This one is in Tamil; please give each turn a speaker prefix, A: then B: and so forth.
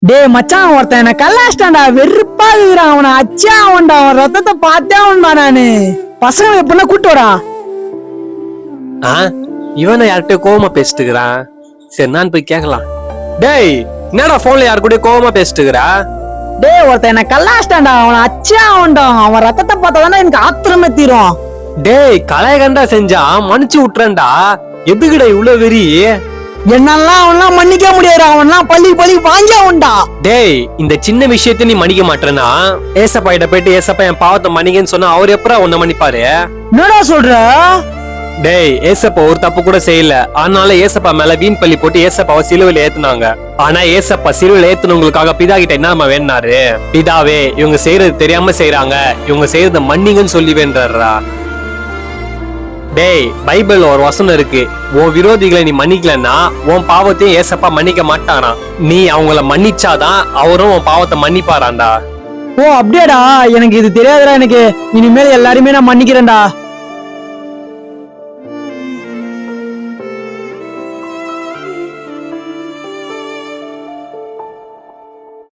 A: டேய் மச்சான், ஒருத்தன் என்ன கல்லாச்சிட்டான்டா, வெறுப்பா இருக்கிறான். அவனை அச்சா அவன்டா, அவன் ரத்தத்தை பார்த்தே அவன்டா. நானு பசங்க எப்படின்னா கூட்டுவடா.
B: இவனை யார்கிட்ட கோவமா பேசிட்டுக்கிறான். சரி நான் போய் கேட்கலாம். டேய் என்னடா போன்ல யாரு கூட கோவமா பேசிட்டுக்கிறா?
A: டேய் ஒருத்தன் என்ன கல்லாச்சிட்டான்டா, அவனை அச்சா அவன்டா. அவன் ரத்தத்தை பார்த்தாதானே எனக்கு ஆத்திரமே தீரும்.
B: டேய் கலையகண்டா செஞ்சா மன்னிச்சு விட்டுறேன்டா. எதுக்குடா இவ்வளவு வெறி?
A: என்னெல்லாம் அவன்லாம் மன்னிக்க முடியாது. அவன்லாம் பள்ளி வாங்கி அவன்டா.
B: டேய் இந்த சின்ன விஷயத்த நீ மன்னிக்க மாட்டேன்னா ஏசப்பா கிட்ட போயிட்டு ஏசப்பா என் பாவத்தை மன்னிக்கன்னு சொன்னா அவர் எப்பரா உன்னை மன்னிப்பாரு?
A: என்னடா சொல்ற?
B: டேய் ஏசப்பா ஒரு தப்பு கூட செய்யல, அதனால ஏசப்பா மேல வீண் பள்ளி போட்டு ஏசப்பாவை சிலுவையில ஏத்துனாங்க. ஆனா ஏசப்பா சிலுவையில ஏத்துனவங்களுக்காக பிதா கிட்ட என்ன வேணாரு? பிதாவே இவங்க செய்யறது தெரியாம செய்யறாங்க, இவங்க செய்யறத மன்னிங்கன்னு சொல்லி வேண்டாரா. டேய் பைபிள்ல ஒரு வசனம் இருக்கு, உன் விரோதிகளை நீ மன்னிக்கலன்னா உன் பாவத்தையும் ஏசப்பா மன்னிக்க மாட்டானா. நீ அவங்கள மன்னிச்சாதான் அவரும் உன் பாவத்தை மன்னிப்பாராண்டா.
A: ஓ அப்படியாடா, எனக்கு இது தெரியாதுடா. எனக்கு இனிமேல் எல்லாருமே நான் மன்னிக்கிறேன்டா.